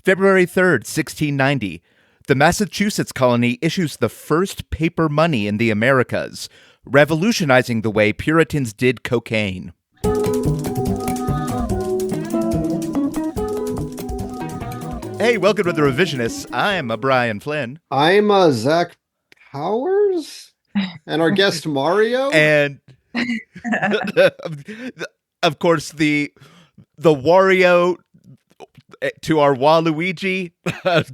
February 3rd, 1690. The Massachusetts colony issues the first paper money in the Americas, revolutionizing the way Puritans did cocaine. Hey, welcome to The Revisionists. I'm Brian Flynn. I'm Zach Powers, and our guest Mario. And of course, the Wario to our Waluigi,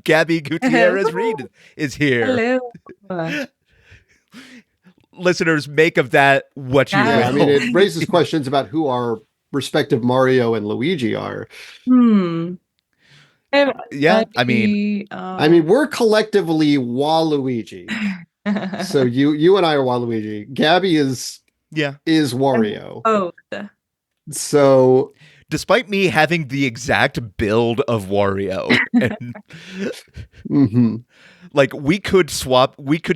Gabby Gutierrez Reed is here. Hello. Listeners, make of that what you will. I mean, it raises questions about who our respective Mario and Luigi are. Yeah, I mean, we're collectively Waluigi. So you and I are Waluigi. Gabby is Wario. Oh. So despite me having the exact build of Wario, and, like we could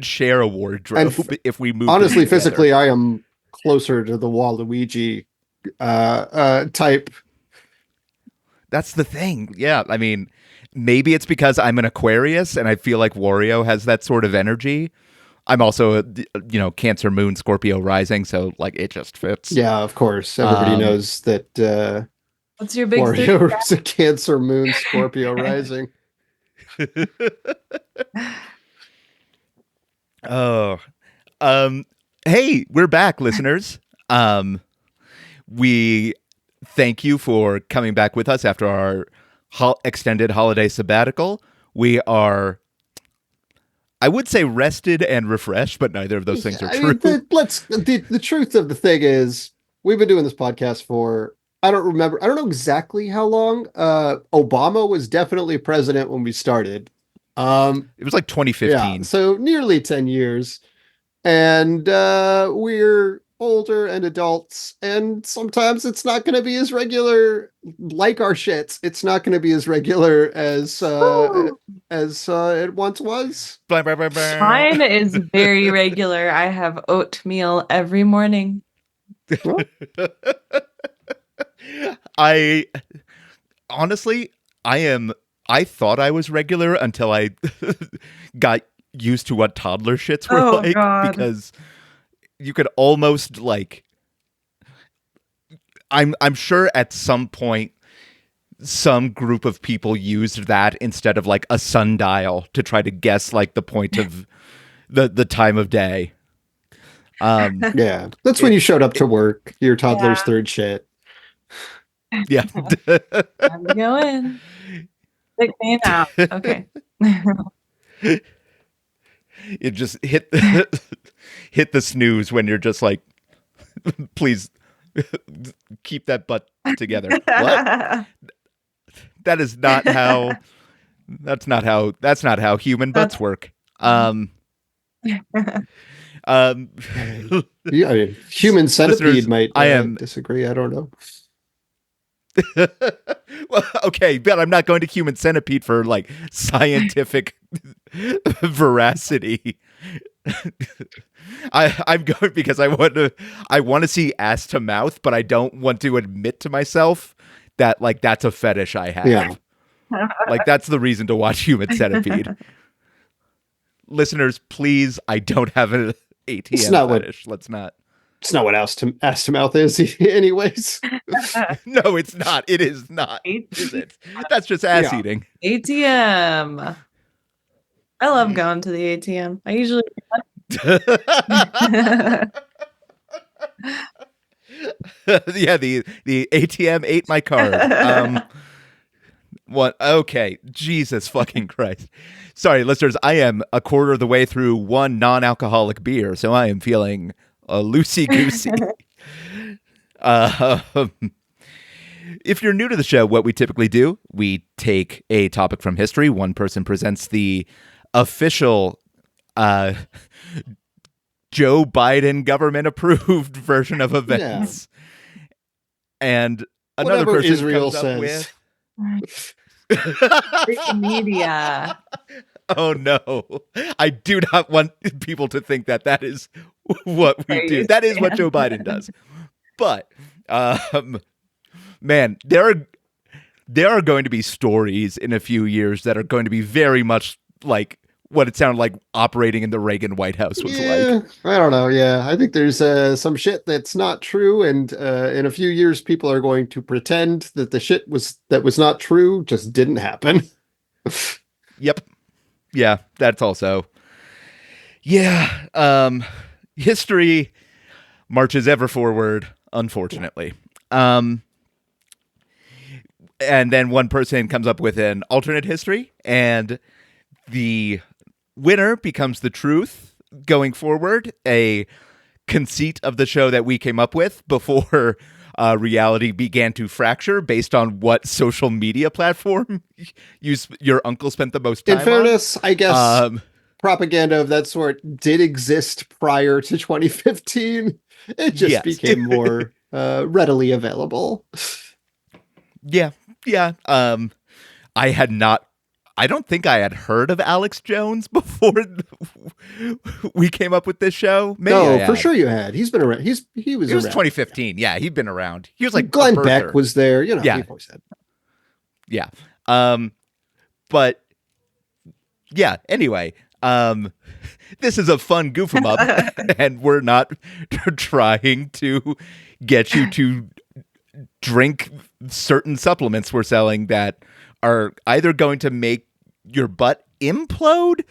share a wardrobe if we moved. Honestly, physically, I am closer to the Waluigi type. That's the thing. Yeah, I mean, maybe it's because I'm an Aquarius and I feel like Wario has that sort of energy. I'm also a, Cancer Moon, Scorpio rising, so like it just fits. Yeah, of course. Everybody knows that. What's your big Wario is a Cancer Moon, Scorpio rising. Hey, we're back, listeners. We thank you for coming back with us after our extended holiday sabbatical. We are, I would say, rested and refreshed, but neither of those things are true. The truth of the thing is, we've been doing this podcast for, I don't know exactly how long. Obama was definitely president when we started. It was like 2015. Yeah, so nearly 10 years. And we're older and adults, and sometimes it's not going to be as regular, like our shits. It's not going to be as regular as it once was. Mine is very regular. I have oatmeal every morning. I thought I was regular until I got used to what toddler shits were like. God. Because you could almost like, I'm sure at some point some group of people used that instead of like a sundial to try to guess like the point of the time of day. Yeah, that's when you showed up to work. Your toddler's third shit. Yeah. I'm going. Pick me out. Okay. You just hit the snooze when you're just like, please keep that butt together. What? That's not how human butts work. Human centipede might disagree. I don't know. Well, okay, but I'm not going to human centipede for like scientific veracity. I'm going because I want to see ass to mouth, but I don't want to admit to myself that like that's a fetish I have. Yeah. Like that's the reason to watch Human Centipede. Listeners, please, I don't have an ATM fetish. Let's not. It's not what ass to mouth is, anyways. No, it's not. It is not. Is it? That's just ass eating. ATM. I love going to the ATM. I usually. Yeah, the ATM ate my card. What? Okay, Jesus fucking Christ. Sorry, listeners. I am a quarter of the way through one non-alcoholic beer, so I am feeling loosey-goosey. If you're new to the show, what we typically do, we take a topic from history. One person presents the official Joe Biden government-approved version of events. Yeah. And another Whatever person Israel comes says. up with... media. Oh, no. I do not want people to think that is what we do. That is what Joe Biden does. But, man, there are there are going to be stories in a few years that are going to be very much like what it sounded like operating in the Reagan White House was like. I don't know. Yeah, I think there's some shit that's not true, and in a few years, people are going to pretend that the shit that was not true just didn't happen. Yep. Yeah, that's also. Yeah. History marches ever forward, unfortunately. And then one person comes up with an alternate history, and the winner becomes the truth going forward, a conceit of the show that we came up with before reality began to fracture based on what social media platform your uncle spent the most time In fairness, I guess on. propaganda of that sort did exist prior to 2015. It just Yes. became more readily available. Yeah. I don't think I had heard of Alex Jones before we came up with this show. Maybe I No, for had. sure you had. He's been around. He was It was around. 2015. Yeah, he'd been around. He was like Glenn a Beck birther. was there. You know, Yeah. we've always had. Yeah. But yeah, anyway, this is a fun goof 'em up, and we're not trying to get you to drink certain supplements we're selling that are either going to make your butt implode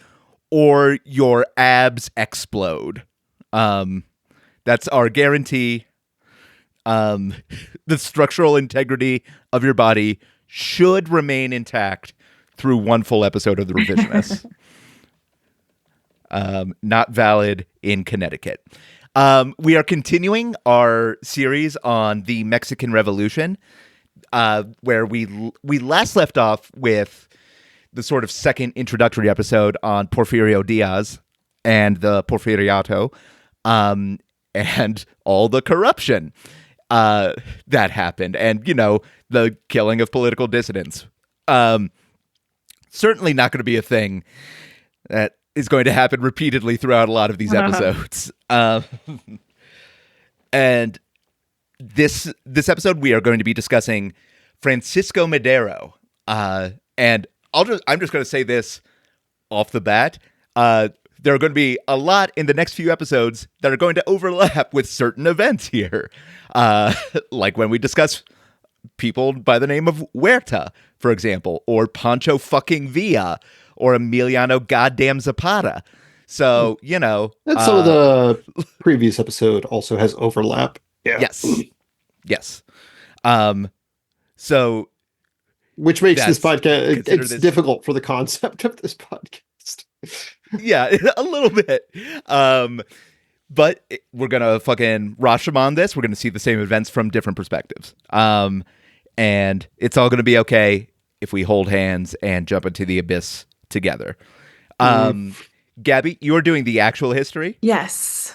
or your abs explode. That's our guarantee. The structural integrity of your body should remain intact through one full episode of The Revisionists. Not valid in Connecticut. We are continuing our series on the Mexican Revolution, where we last left off with the sort of second introductory episode on Porfirio Diaz and the Porfiriato, and all the corruption that happened, and the killing of political dissidents. Certainly not going to be a thing that is going to happen repeatedly throughout a lot of these episodes. And this episode, we are going to be discussing Francisco Madero. And I'm just going to say this off the bat. There are going to be a lot in the next few episodes that are going to overlap with certain events here. Like when we discuss people by the name of Huerta, for example, or Pancho fucking Villa, or Emiliano goddamn Zapata. So, And some of the previous episode also has overlap. Yeah. Yes. So, which makes this podcast, it's this difficult for the concept of this podcast. Yeah, a little bit. But we're going to fucking Rashomon this. We're going to see the same events from different perspectives. And it's all going to be okay if we hold hands and jump into the abyss together. Gabby, you're doing the actual history? Yes.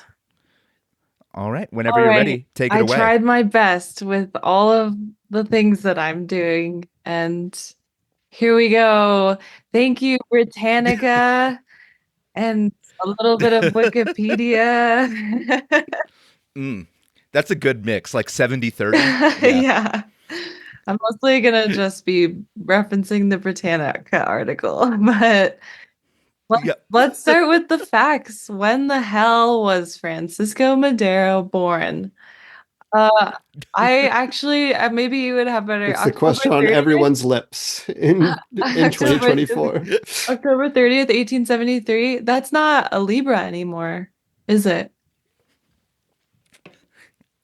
All right. Whenever you're ready, take it away. I tried my best with all of the things that I'm doing. And here we go. Thank you, Britannica. And a little bit of Wikipedia. That's a good mix, like 70-30. Yeah. I'm mostly going to just be referencing the Britannica article. But let's start with the facts. When the hell was Francisco Madero born? I actually, maybe you would have better. It's the question on everyone's lips in 2024. October 30th, 1873. That's not a Libra anymore, is it?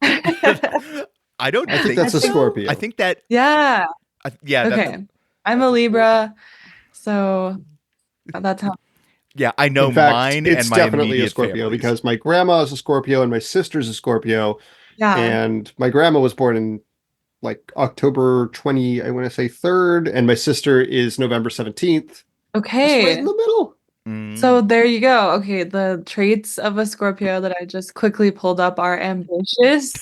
I think that's a Scorpio. I think that. Yeah. Yeah. Okay. I'm a Libra, so that's how. Yeah, I know. In fact, mine it's and my definitely a Scorpio families. because my grandma is a Scorpio and my sister's a Scorpio. Yeah. And my grandma was born in like October 20, I want to say 3rd, and my sister is November 17th. Okay. It's right in the middle. So there you go. Okay, the traits of a Scorpio that I just quickly pulled up are ambitious,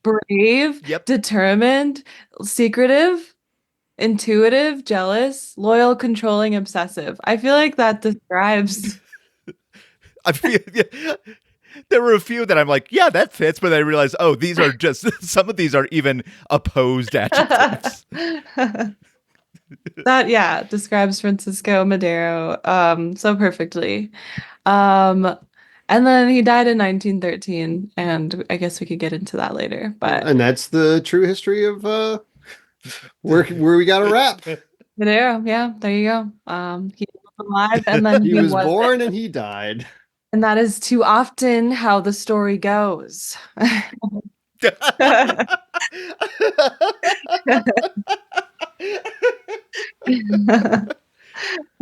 brave, determined, secretive, intuitive, jealous, loyal, controlling, obsessive. I feel like that describes. I feel There were a few that I'm like, yeah, that fits, but I realized, oh, these are just some of these are even opposed adjectives. That, yeah, describes Francisco Madero so perfectly. Um, and then he died in 1913, and I guess we could get into that later. But And that's the true history of where we got to wrap. Madero, yeah, there you go. He was alive and then He he was wasn't. born and he died. And that is too often how the story goes.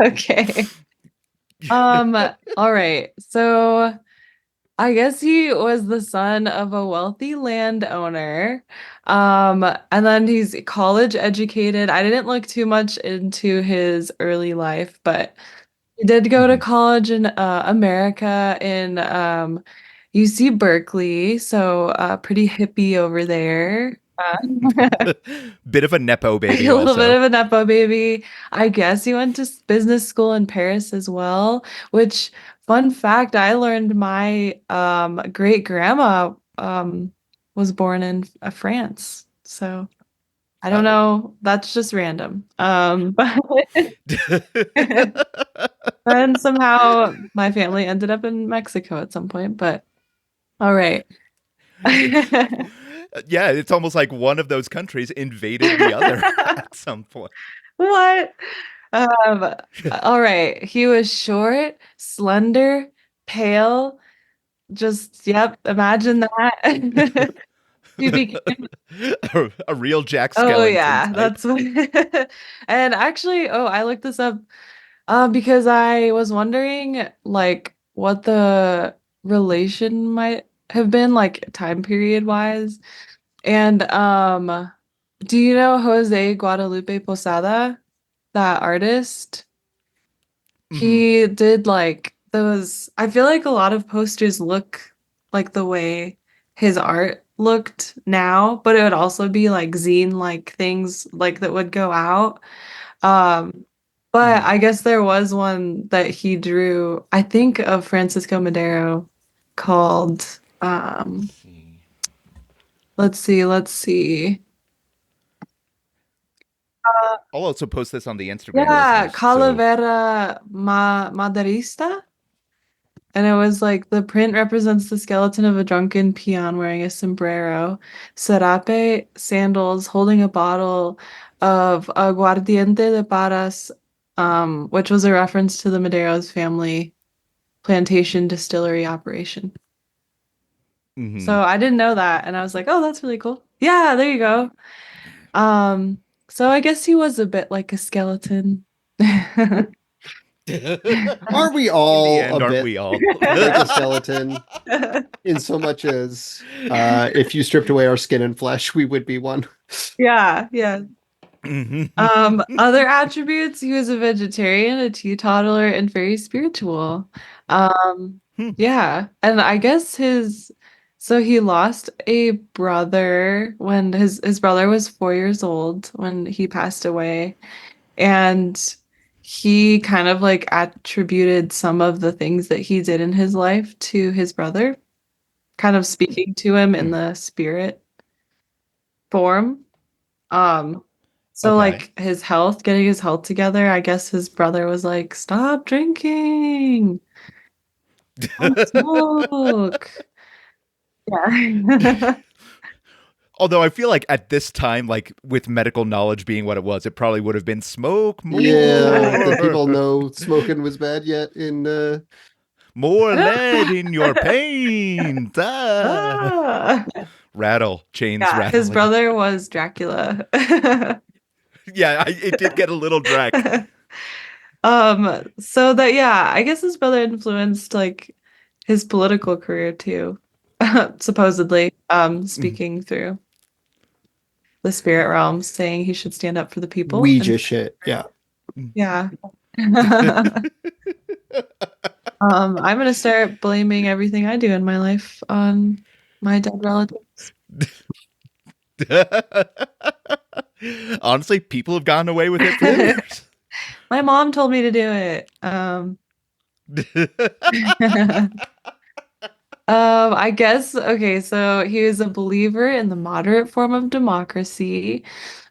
Okay. All right. So I guess he was the son of a wealthy landowner. And then he's college educated. I didn't look too much into his early life, but he did go to college in America in UC Berkeley, so pretty hippie over there. Bit of a nepo baby, A little bit also. of a nepo baby. I guess he went to business school in Paris as well, which, fun fact, I learned my great grandma was born in France. So I don't know. That's just random. But then somehow my family ended up in Mexico at some point, but all right. Yeah, it's almost like one of those countries invaded the other at some point. What? All right. He was short, slender, pale. Just, yep, imagine that. He became, a real Jack oh Skellington yeah, type. that's what. And actually, oh, I looked this up because I was wondering like what the relation might have been like time period wise. And do you know Jose Guadalupe Posada, that artist? Mm-hmm. He did like those, I feel like a lot of posters look like the way his art looked now, but it would also be like zine like things like that would go out. Um, but Mm-hmm. I guess there was one that he drew, I think of Francisco Madero called let's see. I'll also post this on the Instagram, Yeah, listeners. So, Calavera Maderista. And it was like the print represents the skeleton of a drunken peon wearing a sombrero, serape, sandals, holding a bottle of aguardiente de Parras, which was a reference to the Madero's family plantation distillery operation. mm-hmm. So I didn't know that, and I was like, "Oh, that's really cool." Yeah, there you go. So I guess he was a bit like a skeleton. Aren't we In the all end, a aren't bit we all? like a skeleton? In so much as if you stripped away our skin and flesh, we would be one. Yeah, yeah. Mm-hmm. Other attributes, he was a vegetarian, a teetotaler, and very spiritual. Um, yeah, and I guess so he lost a brother when his brother was 4 years old when he passed away, and he kind of like attributed some of the things that he did in his life to his brother, kind of speaking to him in the spirit form. Um, so Okay. like his health, getting his health together, I guess his brother was like, "Stop drinking. Don't smoke." Yeah. Although I feel like at this time, like with medical knowledge being what it was, it probably would have been smoke Yeah, did more. people know smoking was bad yet in More lead in your paint. Ah. Ah. Rattle, chains Yeah, his rattling. brother was Dracula. Yeah, it did get a little Drac. So that, yeah, I guess his brother influenced like his political career too, supposedly, speaking through the spirit realm, saying he should stand up for the people. Ouija shit? Yeah. Yeah. I'm gonna start blaming everything I do in my life on my dead relatives. Honestly, people have gotten away with it for years. My mom told me to do it. I guess okay, so he was a believer in the moderate form of democracy.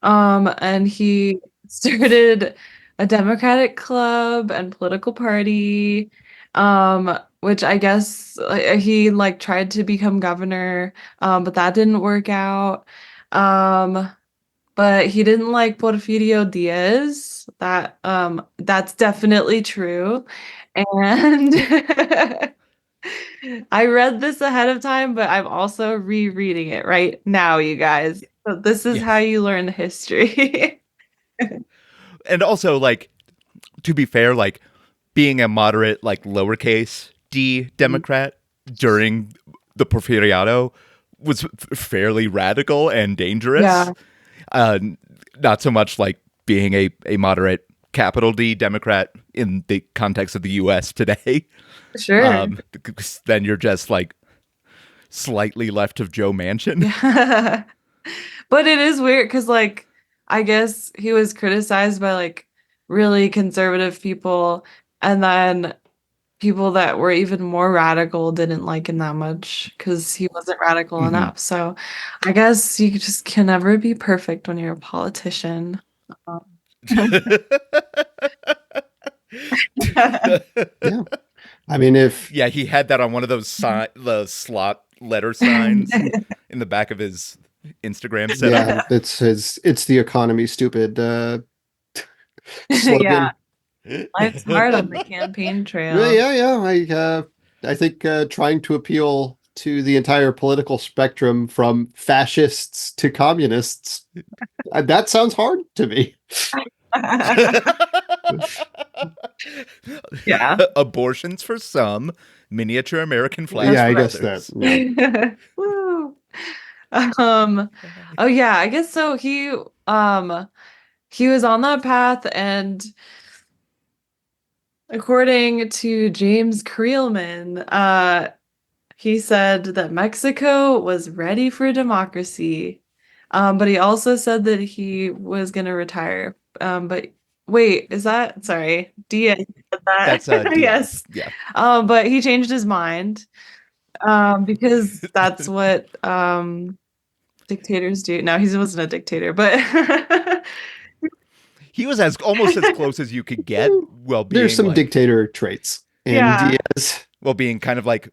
And he started a Democratic club and political party. Which I guess he like tried to become governor, but that didn't work out. Um, but he didn't like Porfirio Diaz. That's definitely true. And I read this ahead of time, but I'm also rereading it right now, you guys. So this is how Yes. you learn history. And also, like, to be fair, like, being a moderate, like, lowercase d Democrat during the Porfiriato was fairly radical and dangerous. Yeah, Uh, Not so much like being a moderate capital D Democrat in the context of the U.S. today. sure. 'Cause then you're just like slightly left of Joe Manchin. Yeah. But it is weird because, like, I guess he was criticized by like really conservative people, and then people that were even more radical didn't like him that much because he wasn't radical Mhm. enough. So I guess you just can never be perfect when you're a politician. Um, Yeah. I mean, if Yeah, he had that on one of those the slot letter signs in the back of his Instagram setup. yeah, it's the economy stupid Yeah, slogan. life's hard on the campaign Yeah, trail. yeah, I think trying to appeal to the entire political spectrum from fascists to communists, that sounds hard to me. Yeah, Abortions for some, miniature American flags Yeah, that's I for right. guess that. others. Yeah. Woo. Um, oh yeah, I guess so. He was on that path, and according to James Creelman, he said that Mexico was ready for democracy. But he also said that he was gonna retire. But wait, is that sorry, Diaz said that? That's Diaz. Yes. Yeah. But he changed his mind. Because that's what dictators do. No, he wasn't a dictator, but He was as almost as close as you could get while There's being some like dictator traits in yeah. Diaz. while being kind of like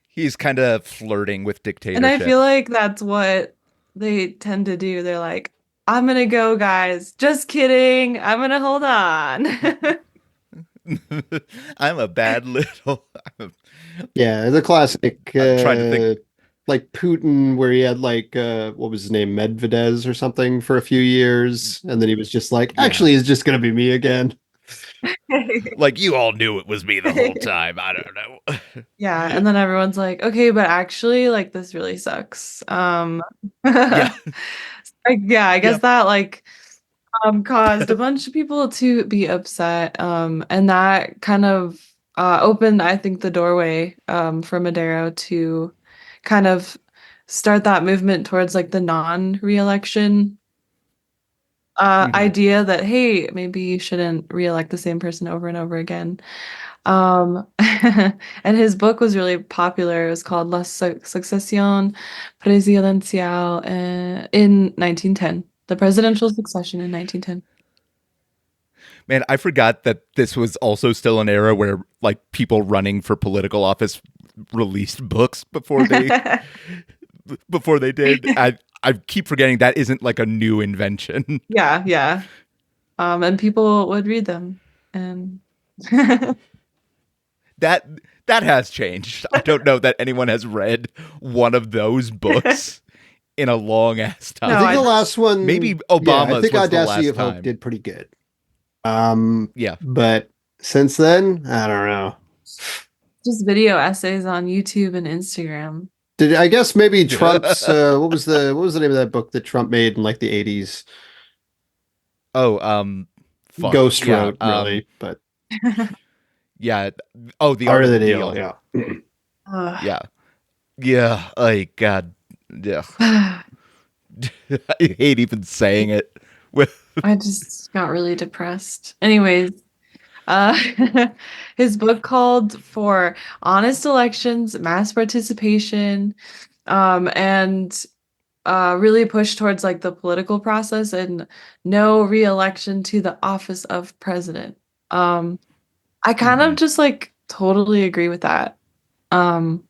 he's kind of flirting with And I feel dictatorship. like that's what they tend to do. They're like, I'm gonna go, guys. Just kidding. I'm gonna hold on. I'm a bad little. Yeah, the classic I'm trying to think. like Putin where he had like what was his name, Medvedev or something for a few years, and then he was just like, Yeah, actually, it's just gonna be me again. like you all knew it was me the whole time. I don't know. Yeah, and then everyone's like, okay, but actually, like, this really sucks. Yeah, Like, yeah, I guess yeah. that like caused a bunch of people to be upset. And that kind of opened, I think, the doorway for Madero to kind of start that movement towards like the non-reelection Mhm. idea that, hey, maybe you shouldn't reelect the same person over and over again. And his book was really popular. It was called La Sucesión Presidencial in 1910, The Presidential Succession in 1910. Man, I forgot that this was also still an era where like people running for political office released books before they did. I keep forgetting that isn't like a new invention. Yeah, yeah. And people would read them. And That that has changed. I don't know that anyone has read one of those books in a long ass I no, time. think I the last Maybe one, yeah, I Obama's think was the Audacity last of Hope time. did pretty good. Yeah. But since then, I don't know. just video essays on YouTube and Instagram. Did I guess maybe Trump's what was the name of that book that Trump made in like the 80s? Oh, fuck. Ghost Yeah. wrote, really, but Yeah. Oh, The part Art of of the the deal, Deal. yeah. Ugh. Yeah. Yeah. Oh God. Yeah. I hate even saying it. With I just got really depressed. Anyways, Uh, his book called for honest elections, mass participation, and really pushed towards like the political process and no re-election to the office of president. I kind of just like totally agree with that. Um,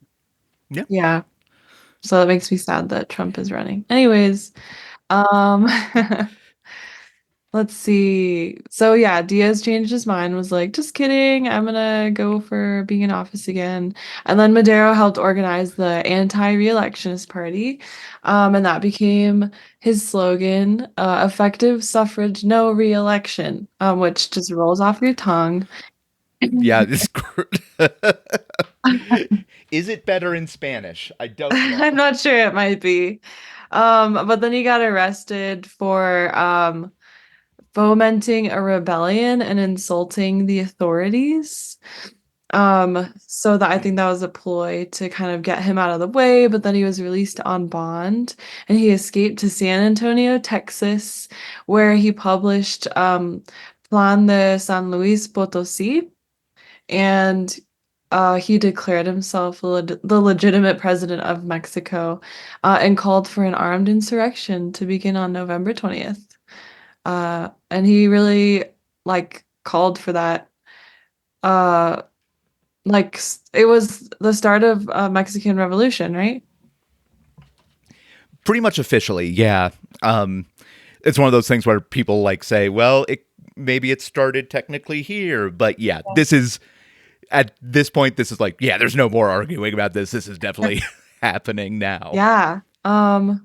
Yeah. yeah. So that makes me sad that Trump is running. Anyways, um, let's see. So yeah, Diaz changed his mind, was like, just kidding, I'm gonna go for being in office again. And then Madero helped organize the anti-re-electionist party. And that became his slogan, effective suffrage, no re-election, which just rolls off your tongue. Yeah, this is it better in Spanish? I don't know. I'm not sure, it might be. But then he got arrested for fomenting a rebellion and insulting the authorities. So that I think that was a ploy to kind of get him out of the way, but then he was released on bond and he escaped to San Antonio, Texas, where he published Plan de San Luis Potosí, and he declared himself the legitimate president of Mexico, and called for an armed insurrection to begin on November 20th. And he really like called for that. Like it was the start of Mexican Revolution, right? Pretty much officially, yeah. It's one of those things where people like say, well, maybe it started technically here, but yeah, this is at this point, this is like, yeah, there's no more arguing about this. This is definitely happening now. Yeah. So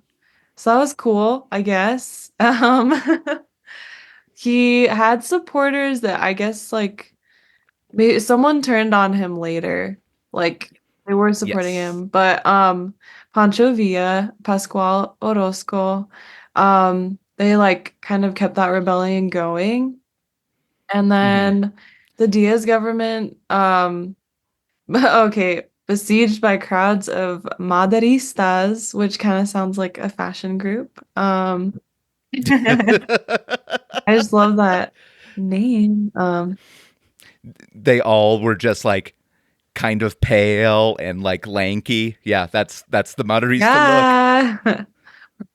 that was cool, I guess. He had supporters that I guess like maybe someone turned on him later. Like they were supporting Yes. him, but Pancho Villa, Pascual Orozco, they like kind of kept that rebellion going. And then the Diaz government, okay, besieged by crowds of Maderistas, which kind of sounds like a fashion group. I just love that name. They all were just like kind of pale and like lanky. Yeah, that's the Maderista Yeah.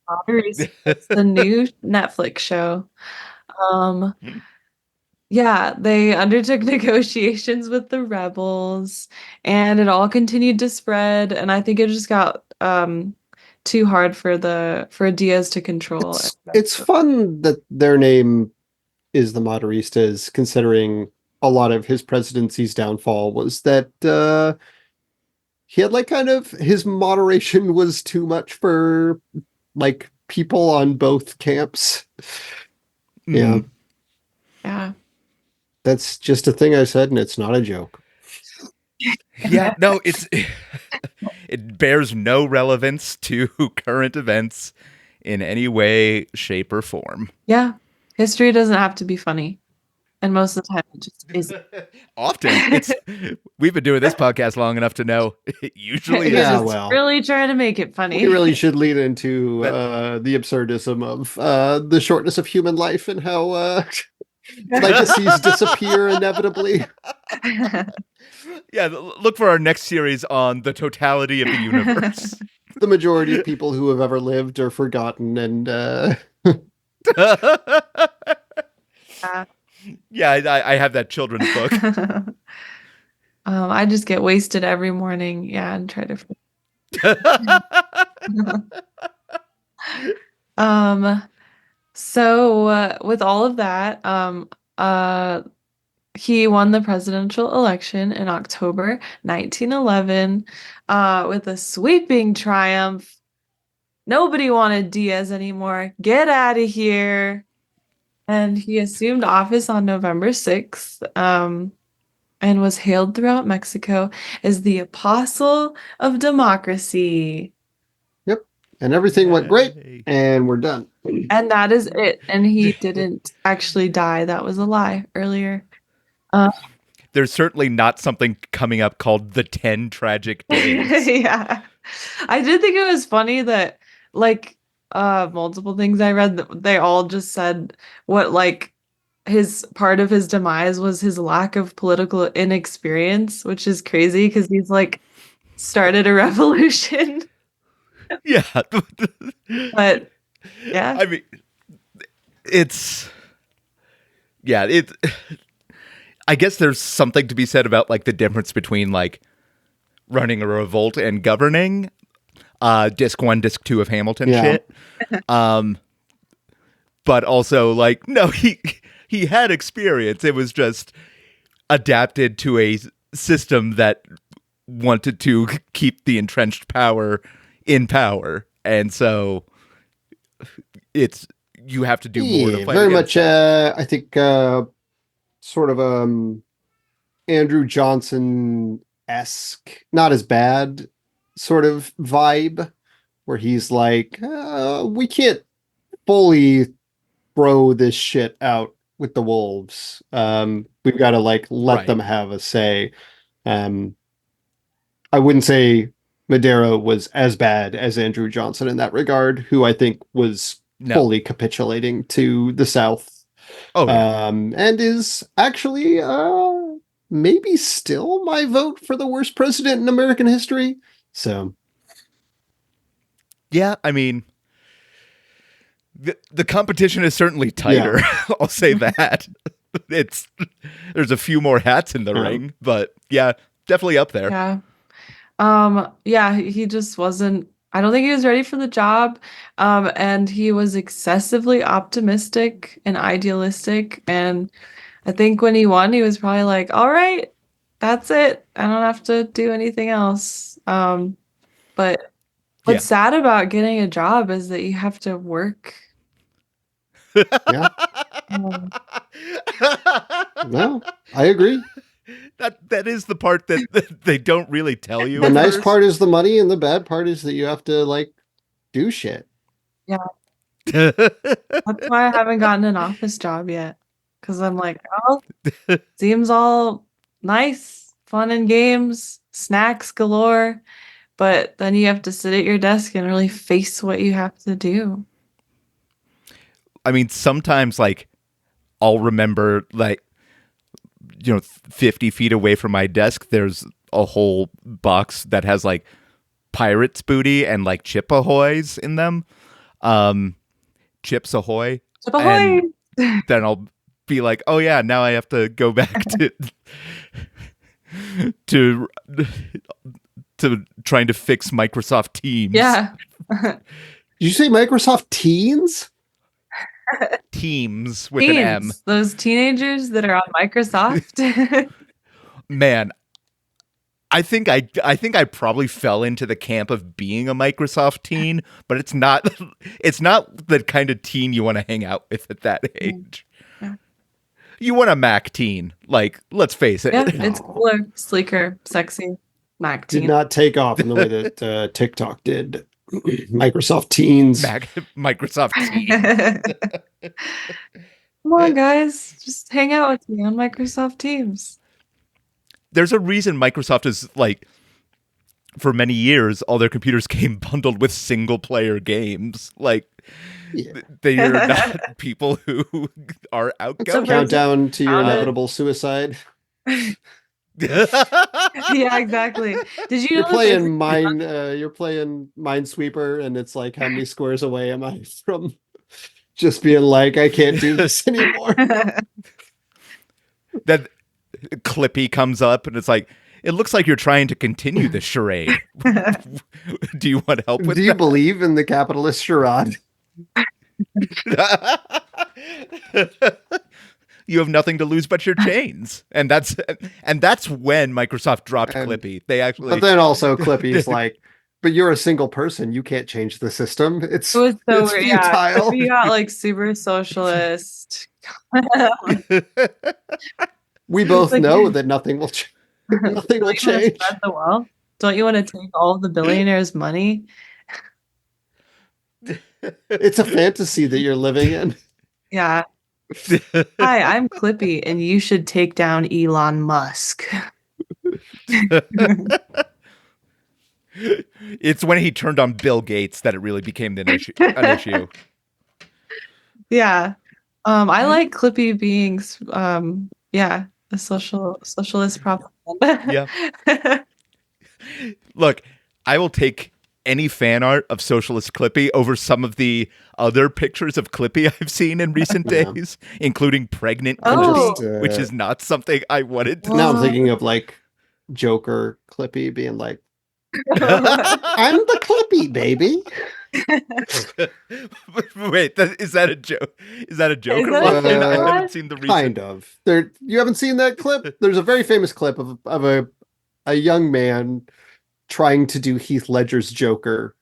Maderistas, the new Netflix show. Um, look. yeah, they undertook negotiations with the rebels, and it all continued to spread, and I think it just got too hard for Diaz to control. It's fun that their name is the Maderistas, considering a lot of his presidency's downfall was that he had like kind of his moderation was too much for like people on both camps. Yeah. Yeah. That's just a thing I said, and it's not a joke. Yeah, no, it bears no relevance to current events in any way, shape, or form. Yeah. History doesn't have to be funny. And most of the time it just is. Often we've been doing this podcast long enough to know it usually Yeah, is. well, really trying to make it funny. we really should lead into the absurdism of the shortness of human life and how legacies disappear inevitably. Yeah, look for our next series on the totality of the universe. The majority of people who have ever lived are forgotten, and yeah, I have that children's book. I just get wasted every morning, yeah, and try to. So with all of that, he won the presidential election in October 1911 with a sweeping triumph. Nobody wanted Diaz anymore. Get out of here. And he assumed office on November 6th, and was hailed throughout Mexico as the apostle of democracy. Yep. And everything went great, and we're done. And that is it. And he didn't actually die. That was a lie earlier. There's certainly not something coming up called the 10 Tragic Days. Yeah. I did think it was funny that like multiple things I read, they all just said what like his part of his demise was his lack of political inexperience, which is crazy because he's like started a revolution. Yeah. But yeah. I mean, it's yeah, it I guess there's something to be said about like the difference between like running a revolt and governing. Disc 1, disc 2 of Hamilton shit. But also like no, he had experience. It was just adapted to a system that wanted to keep the entrenched power in power. And so it's you have to do more to fight very against much that. I think sort of Andrew Johnson-esque, not as bad sort of vibe, where he's like, we can't fully throw this shit out with the wolves. We've got to like let them have a say. I wouldn't say Madero was as bad as Andrew Johnson in that regard, who I think was fully capitulating to the South. Oh, yeah. And is actually maybe still my vote for the worst president in American history. So yeah, I mean, the competition is certainly tighter. Yeah. I'll say that. There's a few more hats in the ring, but yeah, definitely up there. Yeah. Yeah, he just wasn't, I don't think he was ready for the job. And he was excessively optimistic and idealistic. And I think when he won, he was probably like, all right, that's it. I don't have to do anything else. But what's sad about getting a job is that you have to work. Yeah. No, I agree. That is the part that they don't really tell you. The nice part is the money, and the bad part is that you have to like do shit. Yeah. That's why I haven't gotten an office job yet. Because I'm like, oh, seems all nice, fun and games, snacks galore. But then you have to sit at your desk and really face what you have to do. I mean, sometimes like I'll remember like, 50 feet away from my desk, there's a whole box that has like Pirates booty and like Chip Ahoys in them. Chips Ahoy. Chip Ahoy! And then I'll be like, oh yeah, now I have to go back to trying to fix Microsoft Teams. Yeah. Did you say Microsoft Teens? Teams with Teens, an M. Those teenagers that are on Microsoft. Man, I think I probably fell into the camp of being a Microsoft teen, but it's not the kind of teen you want to hang out with at that age. Yeah. You want a Mac teen, like, let's face it. Yeah, it's cooler, sleeker, sexy. Mac teen. Did not take off in the way that TikTok did. Microsoft Teens. Microsoft Teens. Come on, guys. Just hang out with me on Microsoft Teams. There's a reason Microsoft is like, for many years, all their computers came bundled with single-player games. Like, they are not people who are outgoing. Countdown to your inevitable suicide. Yeah, exactly. Did you you're playing you're playing Minesweeper, and it's like, how many squares away am I from just being like, I can't do this anymore? That Clippy comes up and it's like, it looks like you're trying to continue the charade. Do you want help with that? Do you believe in the capitalist charade? You have nothing to lose but your chains, and that's when Microsoft dropped Clippy. They actually, but then also Clippy's like, but you're a single person, you can't change the system. It's so it's futile. Yeah. You got like super socialist. We both know that nothing will change. Nothing will change. Spread the wealth? Don't you want to take all the billionaires' money? It's a fantasy that you're living in. Yeah. Hi, I'm Clippy, and you should take down Elon Musk. It's when he turned on Bill Gates that it really became an issue. Yeah. I like Clippy being yeah, a socialist propaganda. Yeah. Look, I will take any fan art of Socialist Clippy over some of the other pictures of Clippy I've seen in recent Yeah. days, including pregnant I'm Clippy, just which is not something I wanted to now I'm What? thinking of like Joker Clippy being like, Is I'm the Clippy, baby. Wait, is that a joke? Is that a Joker that a line? I Joker Uh, haven't line? seen the Kind recent. of. There, you haven't seen that clip? There's a very famous clip of a young man trying to do Heath Ledger's Joker.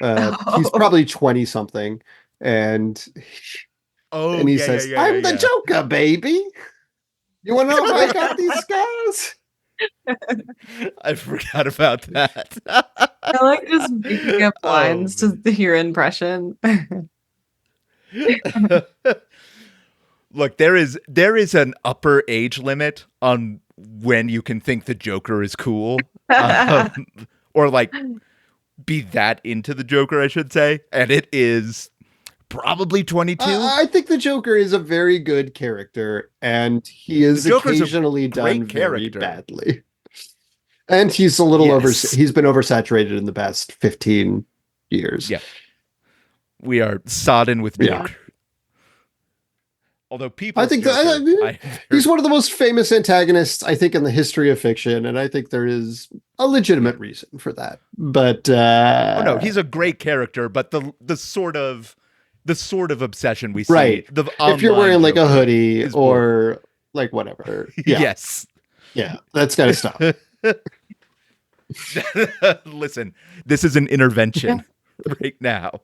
He's Oh. probably 20 something, and Oh he yeah, yeah, says, yeah, yeah, "I'm the yeah. Joker, baby. You want to know how I got these scars?" I forgot about that. I like just making up Oh lines to man. hear impression. Look, there is an upper age limit on when you can think the Joker is cool, or like be that into the Joker, I should say, and it is probably 22. I think the Joker is a very good character, and he The is Joker's a occasionally done great very character. badly. And he's a little Yes. he's been oversaturated in the past 15 years. Yeah. We are sodden with Yeah. Joker. Although I people's think that Joker, he's one of the most famous antagonists, I think, in the history of fiction, and I think there is a legitimate reason for that. But oh no, he's a great character, but the sort of obsession we see, right, the if you're online wearing like a Joker hoodie is more. or like whatever, yeah, Yes. yeah, that's gotta stop. Listen, this is an intervention right now.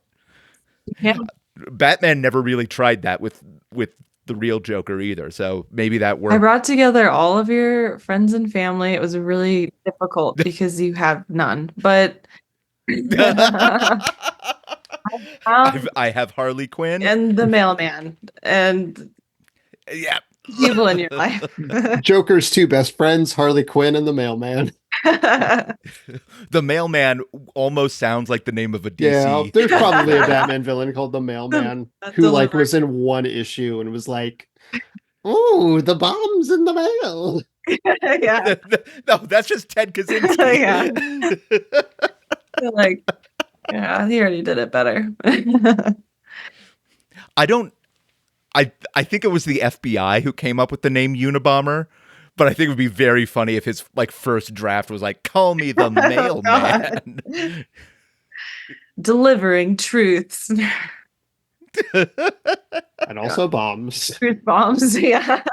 Yeah. Batman never really tried that with the real Joker either, so maybe that I worked. brought together all of your friends and family. It was really difficult because you have none. But I have Harley Quinn. and the mailman and Yeah. people in your life. Joker's two best friends, Harley Quinn and the Mailman. The Mailman almost sounds like the name of a DC. Yeah, there's probably a Batman villain called the Mailman who like Delivery. was in one issue and was like, "Oh, the bomb's in the mail." Yeah. No, that's just Ted Kaczynski. Yeah. Like, yeah, he already did it better. I don't. I think it was the FBI who came up with the name Unabomber, but I think it would be very funny if his like first draft was like, "Call me the Mailman." Delivering truths. And also bombs. Truth bombs. Yeah.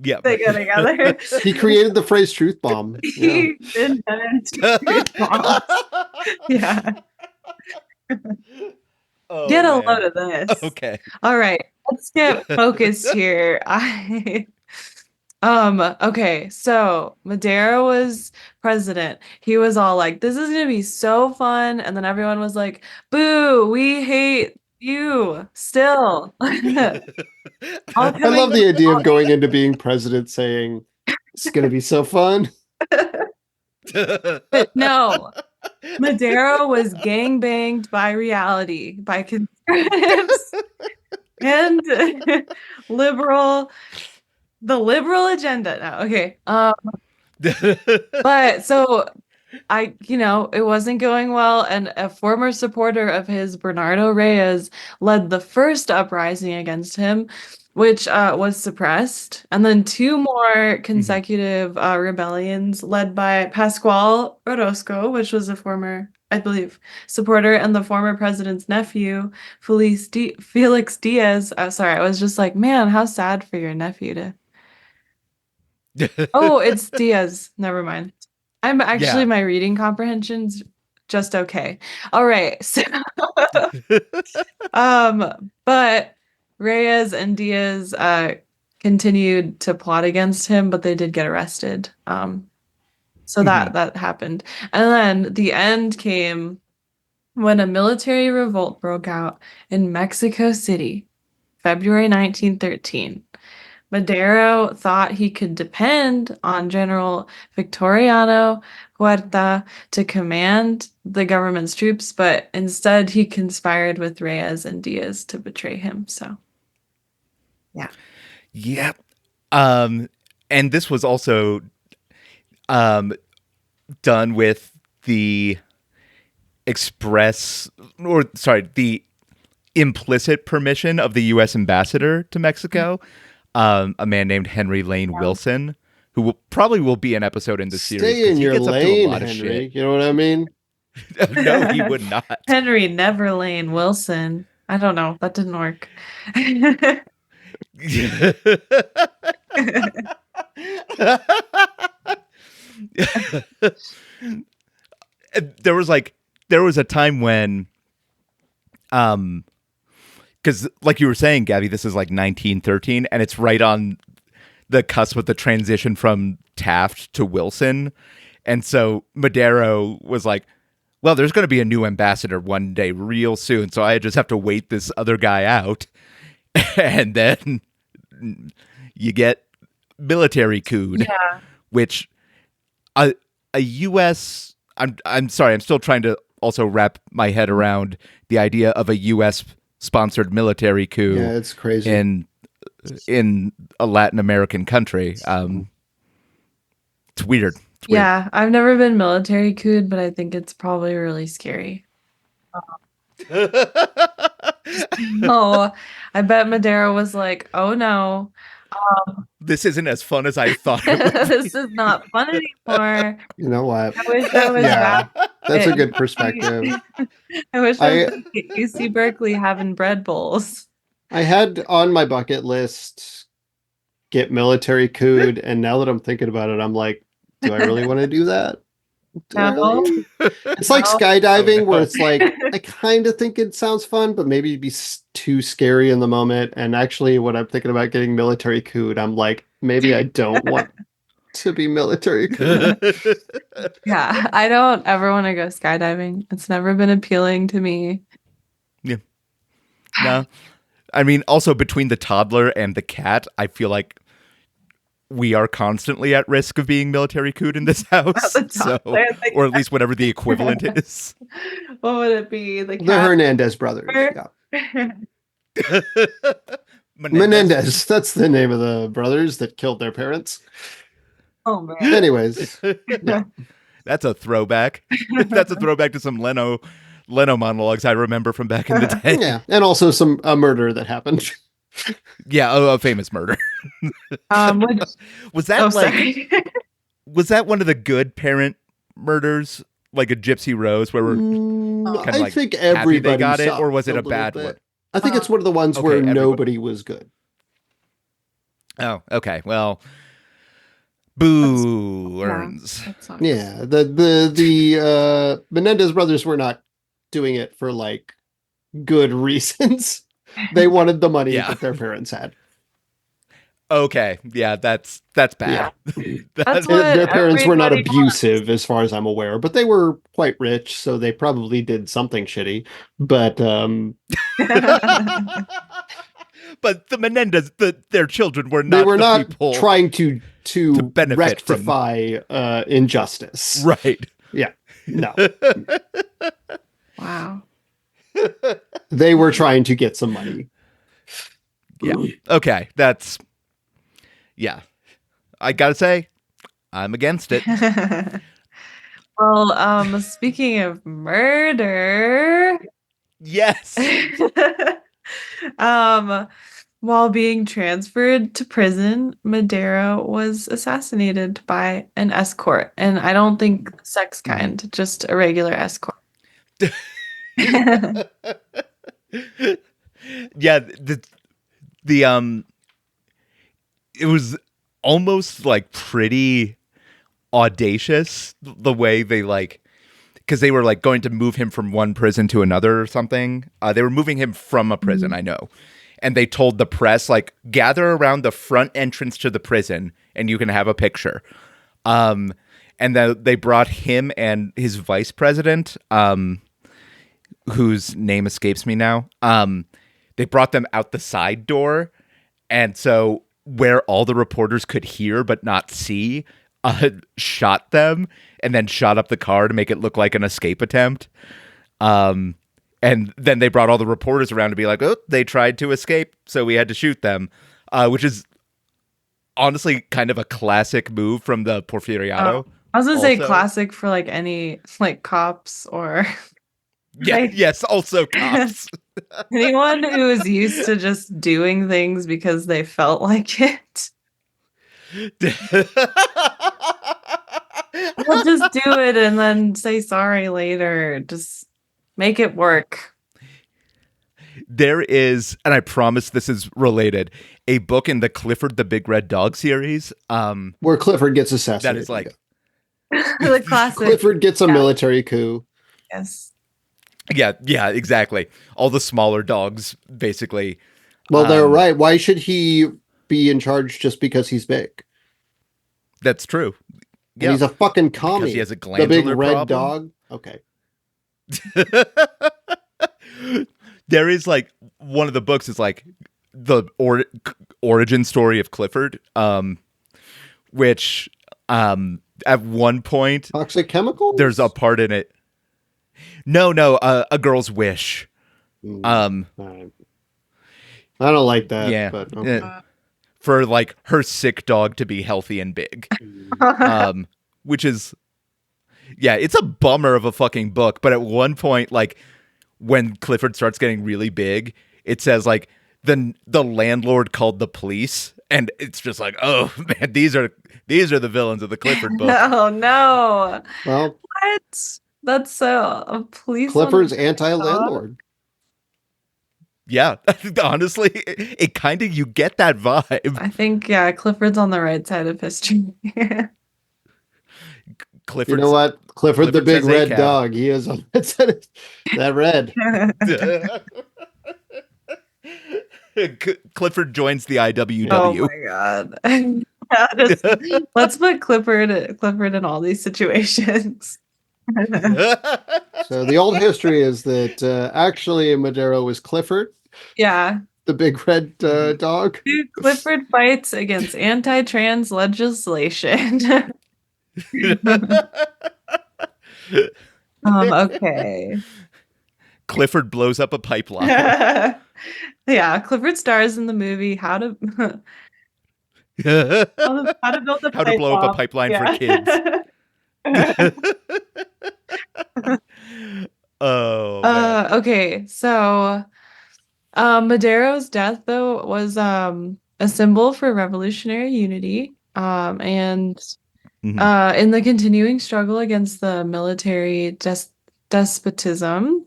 Yeah. They go together. He created the phrase truth bomb. Yeah. He invented truth bombs. Yeah. Oh, Get a man. load of this. Okay. All right. Let's get focused here. Okay, so Madero was president. He was all like, this is gonna be so fun. And then everyone was like, boo, we hate you still. I love the idea of going into being president saying, "It's going to be so fun." But no, Madero was gangbanged by reality, by conservatives and the liberal agenda. No, okay. But so it wasn't going well, and a former supporter of his, Bernardo Reyes, led the first uprising against him, which was suppressed, and then two more consecutive rebellions led by Pascual Orozco, which was a former, I believe, supporter, and the former president's nephew, Felix Diaz. Sorry, I was just like, man, how sad for your nephew to. Oh, it's Diaz. Never mind. I'm actually, Yeah. my reading comprehension's just okay. All right. So, but Reyes and Diaz continued to plot against him, but they did get arrested. So that happened. And then the end came when a military revolt broke out in Mexico City, February 1913. Madero thought he could depend on General Victoriano Huerta to command the government's troops, but instead he conspired with Reyes and Diaz to betray him. So Yeah. Yep. And this was also done with the the implicit permission of the U.S. ambassador to Mexico, a man named Henry Lane Wilson, who probably will be an episode in the series Stay because in he your gets up to a lane, lot of Henry. shit. You know what I mean? No, he would not. Henry Neverlane Wilson. I don't know. That didn't work. There was a time when because like you were saying, Gabby, this is like 1913 and it's right on the cusp of the transition from Taft to Wilson. And so Madero was like, well, there's going to be a new ambassador one day real soon, so I just have to wait this other guy out. And then you get military coup, which a U.S. I'm sorry, I'm still trying to also wrap my head around the idea of a U.S. sponsored military coup. Yeah, it's crazy. In a Latin American country. It's weird. Yeah, I've never been military couped, but I think it's probably really scary. Oh, I bet Madero was like, oh no. This isn't as fun as I thought it would. This is not fun anymore. You know what? I wish I was Yeah, that's a good perspective. I wish I was at UC Berkeley having bread bowls. I had on my bucket list get military couped, and now that I'm thinking about it, I'm like, do I really want to do that? It's like skydiving, where it's like I kind of think it sounds fun, but maybe it'd be too scary in the moment. And actually, when I'm thinking about getting military couped, I'm like, maybe I don't want to be military couped. Yeah, I don't ever want to go skydiving. It's never been appealing to me. Yeah. No. I mean, also between the toddler and the cat, I feel like we are constantly at risk of being military couped in this house. Or at least whatever the equivalent is. What would it be? The Hernandez brothers. Yeah. Menendez. That's the name of the brothers that killed their parents. Oh man. Anyways. Yeah. That's a throwback. That's a throwback to some Leno monologues I remember from back in the day. Yeah. And also a murder that happened. Yeah, a famous murder. Was that was that one of the good parent murders, like a Gypsy Rose, where we're kind of I think everybody got it, or was it a bad one? I think it's one of the ones where nobody was good. Oh, okay. Well, boo earns. Yeah, the Menendez brothers were not doing it for like good reasons. They wanted the money that their parents had. Okay, yeah, that's bad. Yeah. Their parents were not abusive, as far as I'm aware, but they were quite rich, so they probably did something shitty. But but the Menendez, their children were not. They were not people trying to benefit rectify injustice. Right. Yeah. No. Wow. They were trying to get some money. Yeah. Okay. That's. Yeah. I gotta say, I'm against it. Well, speaking of murder. Yes. While being transferred to prison, Madero was assassinated by an escort, and I don't think the sex kind, just a regular escort. Yeah, it was almost like pretty audacious the way they because they were like going to move him from one prison to another or something. They were moving him from a prison, I know. And they told the press, like, gather around the front entrance to the prison and you can have a picture. And then they brought him and his vice president, whose name escapes me now. They brought them out the side door. And so where all the reporters could hear but not see, shot them and then shot up the car to make it look like an escape attempt. And then they brought all the reporters around to be like, oh, they tried to escape, so we had to shoot them. which is honestly kind of a classic move from the Porfiriato. I was gonna say also. classic for like any like cops or Yeah, like yes, also cops. anyone who is used to just doing things because they felt like it. We'll just do it and then say sorry later. Just make it work. There is, and I promise this is related, a book in the Clifford the Big Red Dog series. Where Clifford gets That assassinated. is like The classic. Clifford gets a military coup. Yes. yeah, exactly. All the smaller dogs, basically. Well, they're right. Why should he be in charge just because he's big? That's true. And he's a fucking commie. Because he has a the glandular big red problem. dog. Okay. There is like one of the books is like the origin story of Clifford, which at one point Toxic chemicals. there's a part in it. No, a girl's wish. I don't like that. Yeah, But okay. for like her sick dog to be healthy and big, which is it's a bummer of a fucking book. But at one point, like when Clifford starts getting really big, it says like the landlord called the police, and it's just like, oh man, these are the villains of the Clifford book. No. Well, what? That's a police. Clifford's anti-landlord. Yeah, honestly, it kind of, you get that vibe. I think Clifford's on the right side of history. Clifford, you know what? Clifford the big red ACAB. dog. He is on that red. Clifford joins the IWW. Oh my god! Let's put Clifford in all these situations. So the old history is that actually Madero was Clifford. Yeah. The big red dog. Dude, Clifford fights against anti-trans legislation. Okay. Clifford blows up a pipeline. Yeah, Clifford stars in the movie How to Build a How to blow up a pipeline for kids. Oh man. Okay, so Madero's death though was a symbol for revolutionary unity and in the continuing struggle against the military despotism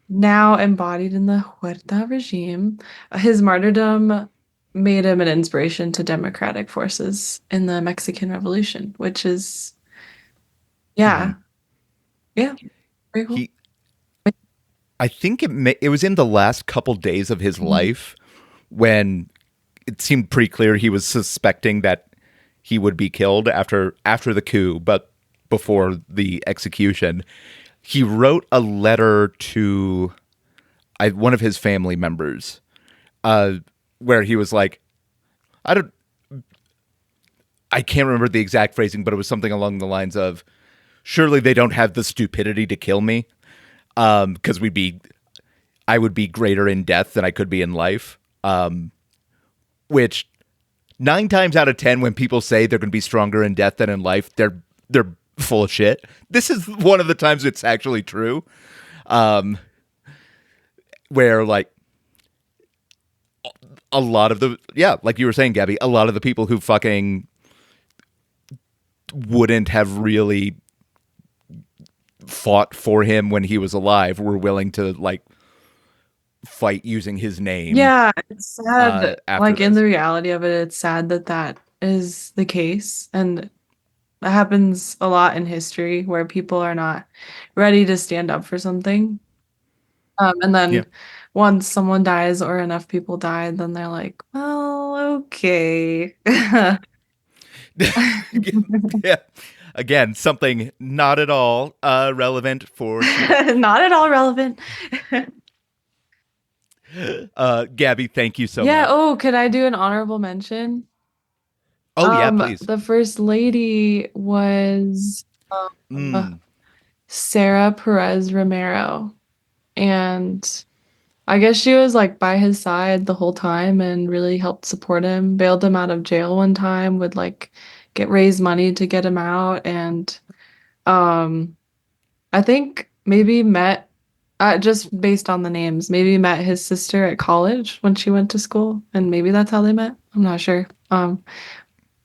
now embodied in the Huerta regime. His martyrdom made him an inspiration to democratic forces in the Mexican Revolution, which is very cool. I think it was in the last couple days of his life when it seemed pretty clear he was suspecting that he would be killed after the coup, but before the execution. He wrote a letter to one of his family members where he was like, I can't remember the exact phrasing, but it was something along the lines of, surely they don't have the stupidity to kill me, because I would be greater in death than I could be in life. Which 9 times out of 10, when people say they're going to be stronger in death than in life, they're full of shit. This is one of the times it's actually true. Where like a lot of like you were saying, Gabby, a lot of the people who fucking wouldn't have really fought for him when he was alive were willing to like fight using his name. Yeah, it's sad. Like in this. the reality of it, it's sad that is the case, and that happens a lot in history where people are not ready to stand up for something. And then once someone dies or enough people die, then they're like, well, okay. Yeah. Again, something not at all relevant for not at all relevant. Gabby, thank you so much. Yeah, oh, could I do an honorable mention? Oh, yeah, please. The first lady was Sarah Perez Romero. And I guess she was like by his side the whole time and really helped support him, bailed him out of jail one time, would like get raise money to get him out, and um I think maybe met just based on the names, maybe met his sister at college when she went to school, and maybe that's how they met. I'm not sure. So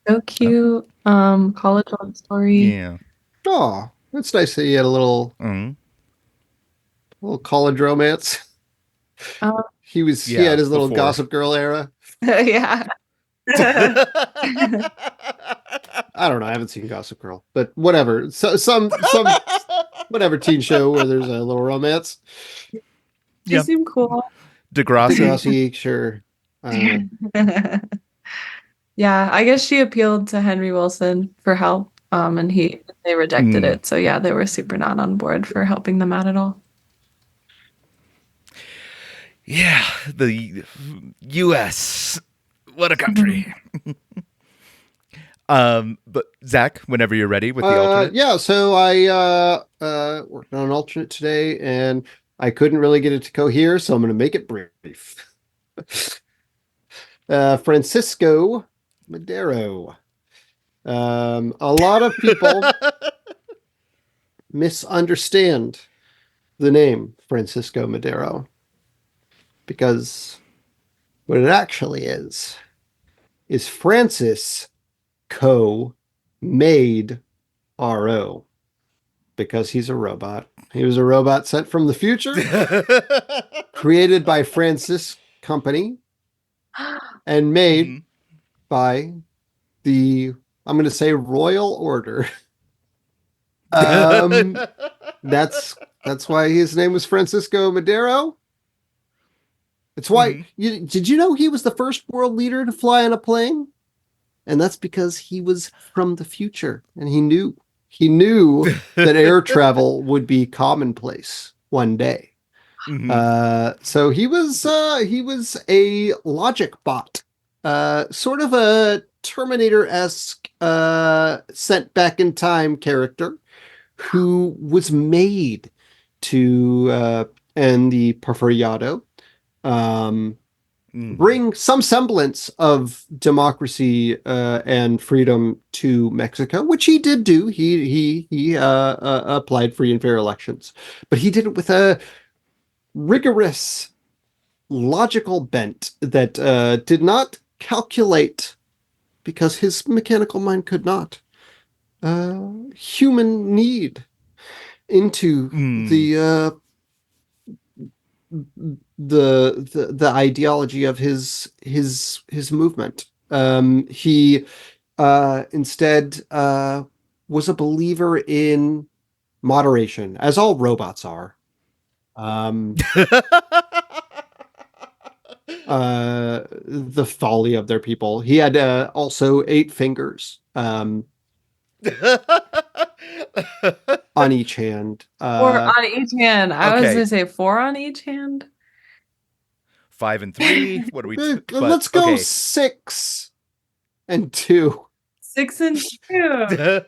Oh, cute. College love story. yeah. Oh, that's nice that he had a Mm, little college romance. Uh, He yeah. had his little Before. Gossip Girl era. yeah. I don't know. I haven't seen Gossip Girl, but whatever. So some whatever teen show where there's a little romance. She Yeah. seemed cool. Degrassi. Degrassi, sure. Yeah, I guess she appealed to Henry Wilson for help, and they rejected Mm, it. So yeah, they were super not on board for helping them out at all. yeah. The U.S. What a country. But Zach, whenever you're ready with the alternate. Yeah, so I worked on an alternate today and I couldn't really get it to cohere, so I'm gonna make it brief. Francisco Madero. A lot of people misunderstand the name Francisco Madero because what it actually is Francis Co made RO because he's a robot. He was a robot sent from the future, created by Francis Company and made Mhm. by the, I'm going to say, Royal Order. Um, that's why his name was Francisco Madero. It's why Mhm. did you know he was the first world leader to fly on a plane? And that's because he was from the future and he knew that air travel would be commonplace one day. Mhm. So he was a logic bot, sort of a Terminator-esque sent back in time character who was made to and the Porfiriato um, Mhm. bring some semblance of democracy and freedom to Mexico, which he did do. He applied free and fair elections, but he did it with a rigorous logical bent that did not calculate because his mechanical mind could not human need into Mm. the ideology of his movement. He instead was a believer in moderation, as all robots are. Um, the folly of their people. He had also 8 fingers on each hand. Four on each hand. I was Okay. gonna say four on each hand. 5 and 3. What are we? But Let's go okay. 6 and 2. 6 and 2.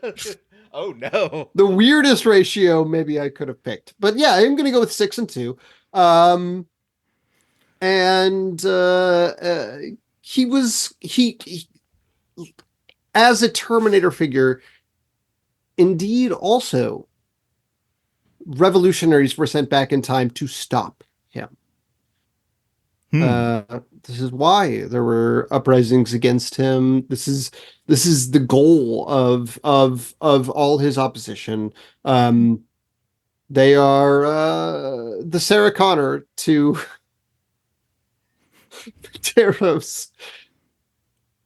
Oh no. The weirdest ratio maybe I could have picked, but yeah, I'm going to go with 6 and 2. Um, and he as a Terminator figure, indeed, also revolutionaries were sent back in time to stop him. Hmm. This is why there were uprisings against him. This is the goal of all his opposition. Um, they are the Sarah Connor to Taros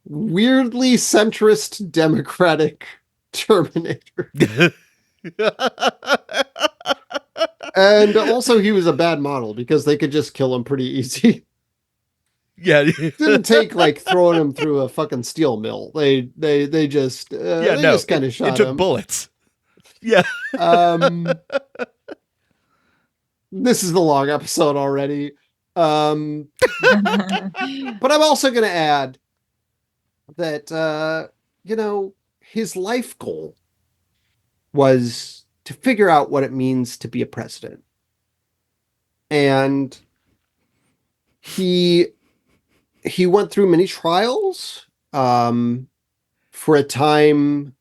weirdly centrist democratic Terminator. And also he was a bad model because they could just kill him pretty easy. Yeah. Didn't take like throwing him through a fucking steel mill. They just Yeah. they No. just kind of It shot took him. bullets. Yeah. Um this is the long episode already. But I'm also going to add that his life goal was to figure out what it means to be a president. And he went through many trials. For a time,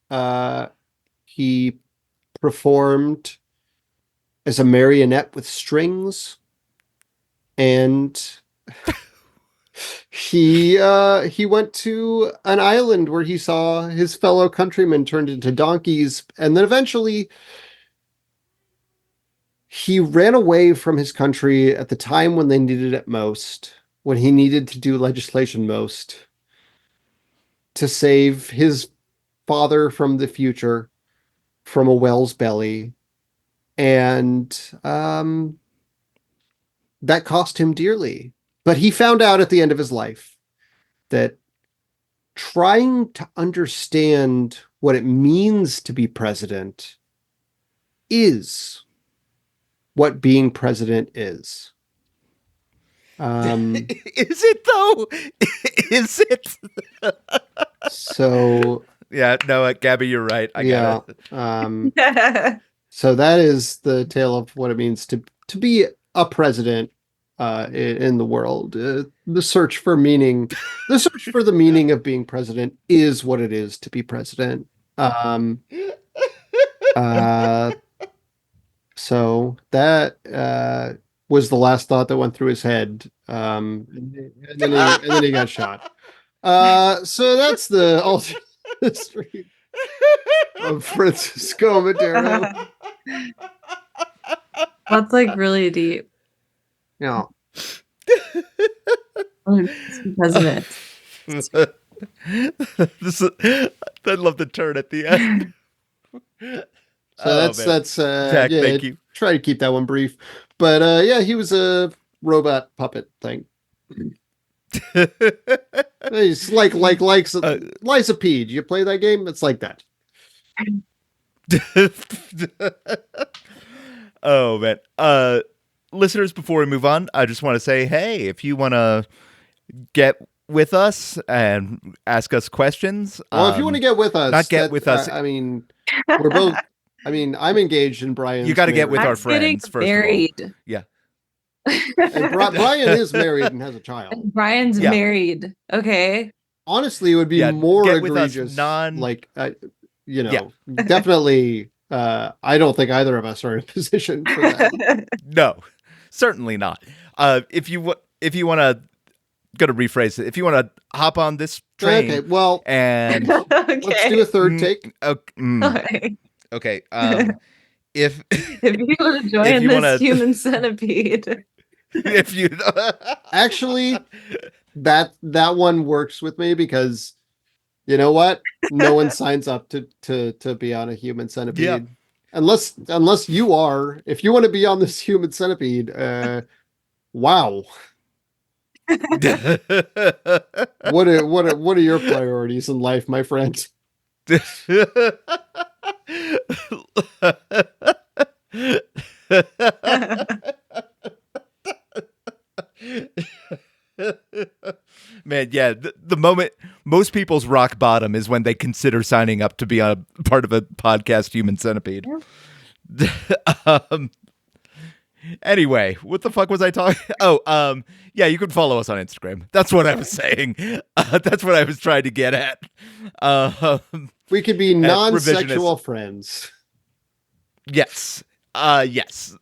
he performed as a marionette with strings, and he went to an island where he saw his fellow countrymen turned into donkeys, and then eventually he ran away from his country at the time when they needed it most, when he needed to do legislation most, to save his father from the future, from a whale's belly. And that cost him dearly. But he found out at the end of his life that trying to understand what it means to be president is what being president is. Is it though? Is it? So yeah, no, Gabby, you're right. I got it. So that is the tale of what it means to be a president in the world. The search for meaning, the search for the meaning of being president is what it is to be president. So that was the last thought that went through his head. And then he got shot. So that's the alternate history of Francisco Madero. That's like really deep. Yeah. President. I love the turn at the end. So that's Zach, yeah, thank you. Try to keep that one brief. But yeah, he was a robot puppet thing. It's like Lysipede. You play that game? It's like that. Oh man. Listeners, before we move on, I just want to say, hey, if you want to get with us and ask us questions. Well, if you want to get with us, not get with us. I mean, we're both. I mean, I'm engaged and Brian's. You got to get with I'm our friends first married. of all. Yeah. And Brian is married and has a child. Brian's married. Okay. Honestly, it would be more egregious. Definitely. I don't think either of us are in a position for that. No, certainly not. If you want to, gonna rephrase it. If you want to hop on this train, okay. Well, and let's do a third take. Okay. If you want to join this human centipede, if you actually, that one works with me because you know what? No one signs up to be on a human centipede. Yeah. Unless you are. If you want to be on this human centipede, wow. What are your priorities in life, my friend? Man, yeah, the moment most people's rock bottom is when they consider signing up to be a part of a podcast human centipede. Anyway, what the fuck was I talking? Oh, yeah, you can follow us on Instagram. That's what I was saying. That's what I was trying to get at. We could be non-sexual friends. Yes. Yes.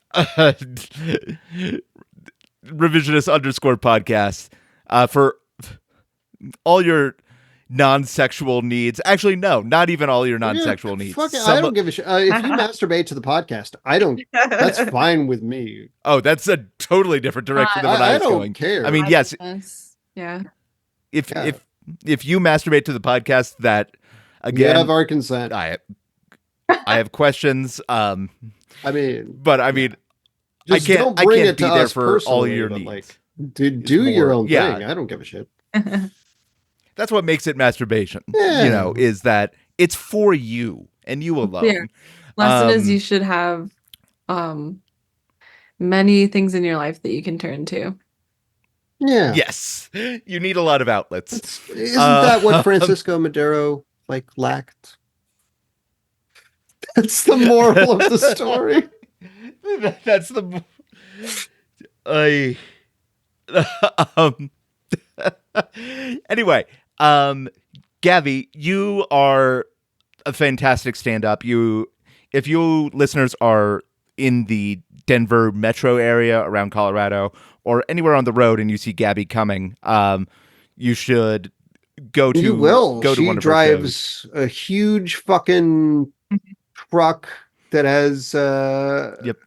Revisionist_podcast for all your non-sexual needs. Actually, no, not even all your non-sexual needs. I don't give a shit. If you masturbate to the podcast, I don't. That's fine with me. Oh, that's a totally different direction than what I was don't going. Care. I mean, yes. Yeah. If you masturbate to the podcast, that again, you have our consent. I have questions. I mean, I can't be there for all your needs. Like, do your own thing. I don't give a shit. That's what makes it masturbation. Yeah. Is that it's for you and you alone. Yeah. Lesson is you should have many things in your life that you can turn to. Yeah. Yes. You need a lot of outlets. Isn't that what Francisco Madero lacked? That's the moral of the story. That's the um, anyway, Gabby, you are a fantastic stand-up. If you listeners are in the Denver metro area around Colorado or anywhere on the road and you see Gabby coming, you should You will. go to She one of her shows. drives a huge fucking truck that has Yep.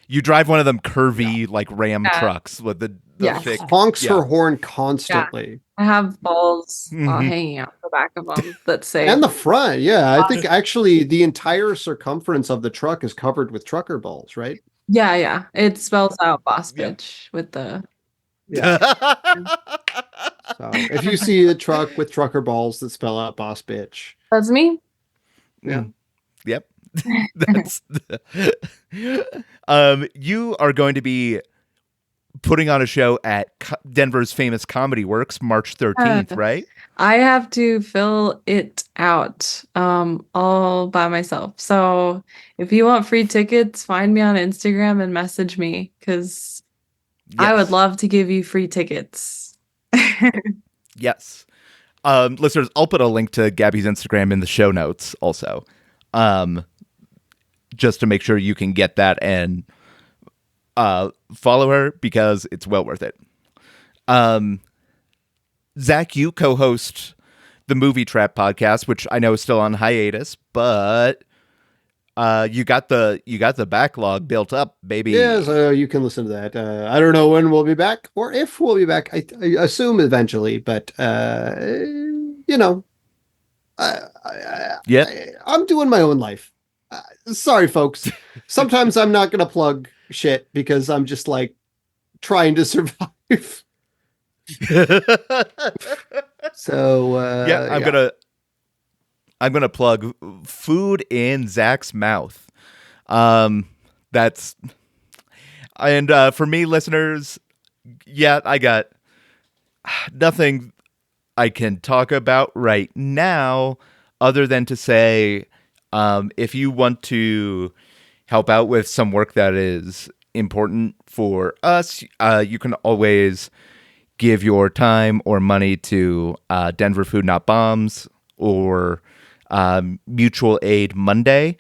You drive one of them curvy like Ram Yeah. trucks with the Yes. thick. honks Yeah. her horn constantly. I have balls Mhm. hanging out the back of them that say And the front, yeah. I think actually the entire circumference of the truck is covered with trucker balls, right? yeah. It spells out boss Yeah. bitch with the Yeah. So if you see a truck with trucker balls that spell out boss bitch, that's me. yeah. Yep. That's you are going to be putting on a show at Denver's famous Comedy Works March 13th, right? I have to fill it out all by myself. So if you want free tickets, find me on Instagram and message me because I would Yes. love to give you free tickets. Yes. Listeners, I'll put a link to Gabby's Instagram in the show notes also. Just to make sure you can get that and follow her because it's well worth it. Zach, you co-host the Movie Trap podcast, which I know is still on hiatus, but you got the backlog built up, baby. Yeah, so you can listen to that. I don't know when we'll be back or if we'll be back. I assume eventually, but you know, Yep. I'm doing my own life. Sorry, folks. Sometimes I'm not gonna plug shit because I'm just like trying to survive. So yeah, I'm gonna plug food in Zach's mouth. That's and for me, listeners, yeah, I got nothing I can talk about right now, other than to say, if you want to help out with some work that is important for us, you can always give your time or money to Denver Food Not Bombs or Mutual Aid Monday,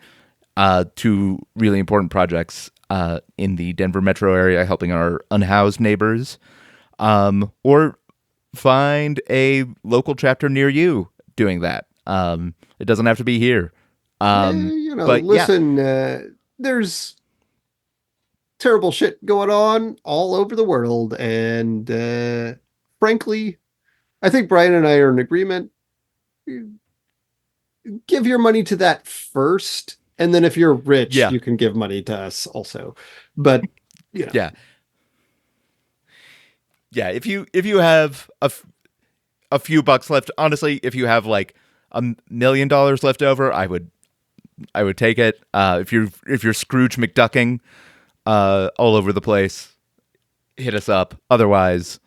two really important projects in the Denver metro area helping our unhoused neighbors, or find a local chapter near you doing that. It doesn't have to be here. you know, But yeah. listen, there's terrible shit going on all over the world, and frankly, I think Brian and I are in agreement. Give your money to that first, and then if you're rich, Yeah. you can give money to us also. But you know, yeah. If you have a few bucks left, honestly, if you have like $1 million left over, I would take it. If you're Scrooge McDucking all over the place, hit us up. Otherwise,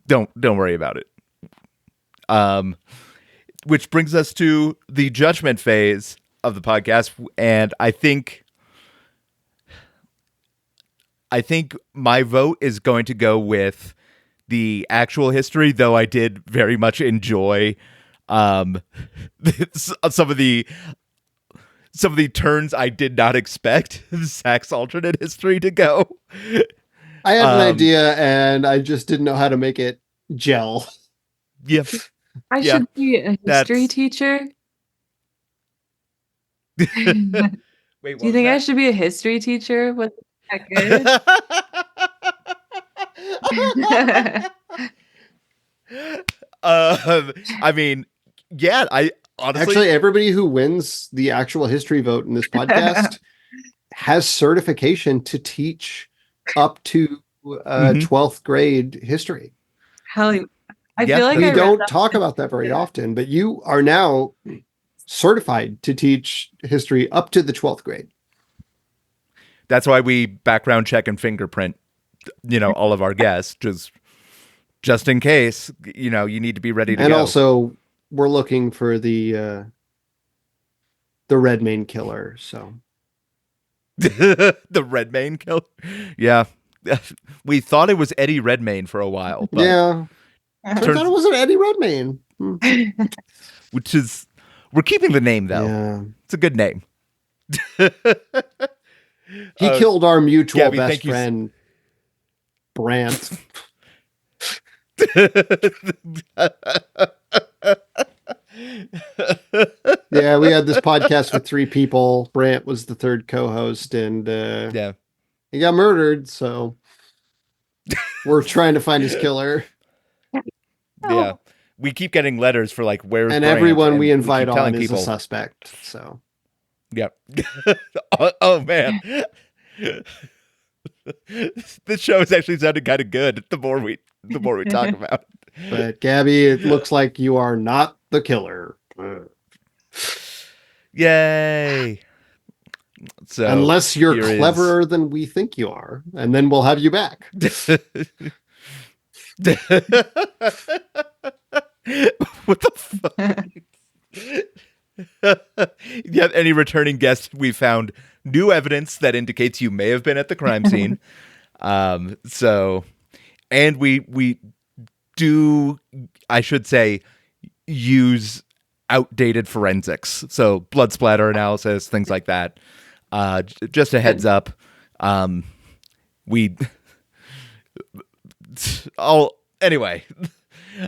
don't worry about it. Which brings us to the judgment phase of the podcast, and I think my vote is going to go with the actual history, though I did very much enjoy some of the turns I did not expect Zach's alternate history to go. I had an idea, and I just didn't know how to make it gel. Yeah. I should be a history teacher. Wait, Do you think I should be a history teacher? What's that good? I mean, yeah, I honestly Actually, everybody who wins the actual history vote in this podcast has certification to teach up to 12th grade history. Hell, I feel like we I don't talk about that very often, but you are now certified to teach history up to the 12th grade. That's why we background check and fingerprint, all of our guests, just in case, you need to be ready to go. And also, we're looking for the Redmayne killer. So the Redmayne killer, yeah. We thought it was Eddie Redmayne for a while, but Yeah. Turns out it wasn't Eddie Redmayne. which is, we're keeping the name though. Yeah. It's a good name. He killed our mutual Gabby, best friend, Brant. Yeah, we had this podcast with 3 people. Brant was the 3rd co-host, and Yeah. he got murdered. So we're trying to find his killer. Yeah. We keep getting letters for like, where's And Brant? we keep invite on telling is people. a suspect. So Yeah. Oh man. This show is actually sounding kind of good the more we talk about it. But Gabby, it looks like you are not the killer. Yay. So Unless you're here is- cleverer than we think you are, and then we'll have you back. What the fuck? You have any returning guests? We found new evidence that indicates you may have been at the crime scene. So, and we do, I should say, use outdated forensics. So blood splatter analysis, things like that. Just a heads up. Anyway,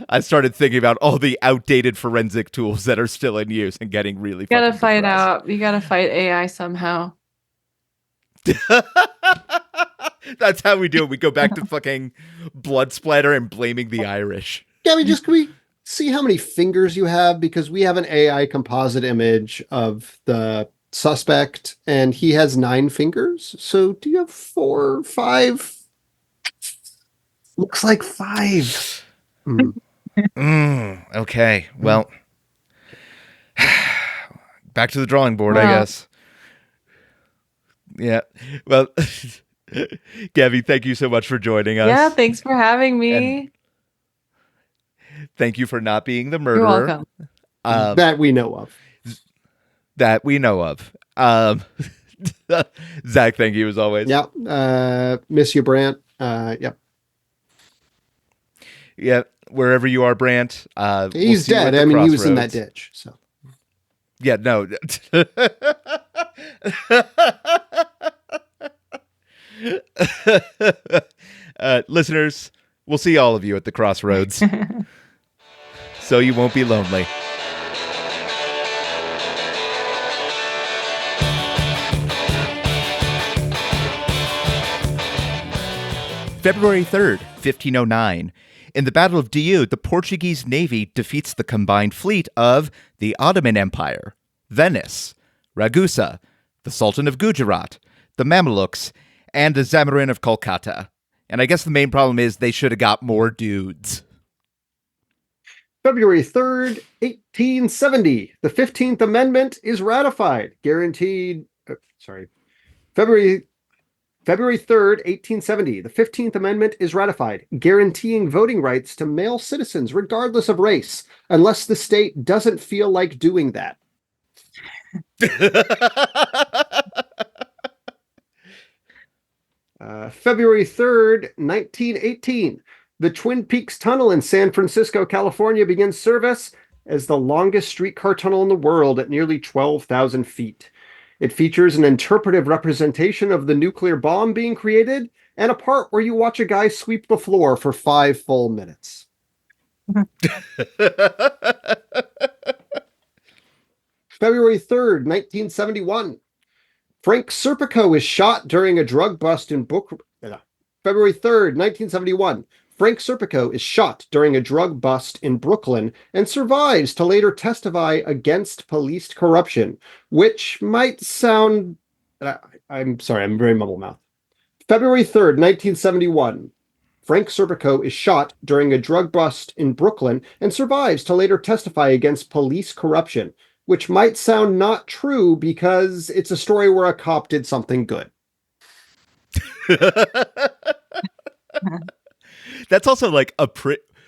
I started thinking about all the outdated forensic tools that are still in use and getting really You gotta fucking fight depressed. out. You gotta fight AI somehow. That's how we do it. We go back to fucking blood splatter and blaming the Irish. Gabby, can we see how many fingers you have? Because we have an AI composite image of the suspect, and he has 9 fingers. So do you have 4, 5? Looks like 5. Okay, well, back to the drawing board, I Well. guess. Yeah, well, Gabby, thank you so much for joining us. Yeah, thanks for having me. Thank you for not being the murderer. You're welcome. That we know of. That we know of. Zach, thank you as always. Yeah. Miss you, Brant. Yep. Yeah, wherever you are, Brant. We'll He's see you at dead. the I mean, he was in that crossroads. ditch. So Yeah, no. Listeners, we'll see all of you at the crossroads. So you won't be lonely. February 3rd, 1509. In the Battle of Diu, the Portuguese navy defeats the combined fleet of the Ottoman Empire, Venice, Ragusa, the Sultan of Gujarat, the Mamelukes, and the Zamorin of Kolkata. And I guess the main problem is they should have got more dudes. February 3rd, 1870. The 15th Amendment is ratified. Guaranteed. February 3rd, 1870. The 15th Amendment is ratified, guaranteeing voting rights to male citizens regardless of race, unless the state doesn't feel like doing that. February 3rd, 1918. The Twin Peaks Tunnel in San Francisco, California begins service as the longest streetcar tunnel in the world at nearly 12,000 feet. It features an interpretive representation of the nuclear bomb being created and a part where you watch a guy sweep the floor for 5 full minutes. February 3rd, 1971. Frank Serpico is shot during a drug bust in February 3rd, 1971. Frank Serpico is shot during a drug bust in Brooklyn and survives to later testify against police corruption, which might sound... I'm sorry, I'm very mumble-mouthed. February 3rd, 1971. Frank Serpico is shot during a drug bust in Brooklyn and survives to later testify against police corruption, which might sound not true because it's a story where a cop did something good. That's also like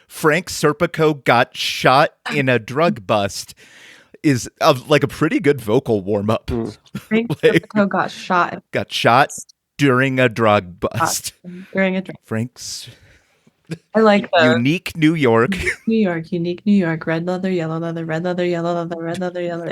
Frank Serpico got shot in a drug bust is like a pretty good vocal warm up. Frank Serpico got shot. Got shot during a drug bust. During a drug. Frank's I like the unique New York. New York, unique New York, red leather, yellow leather, red leather, yellow leather, red leather, yellow.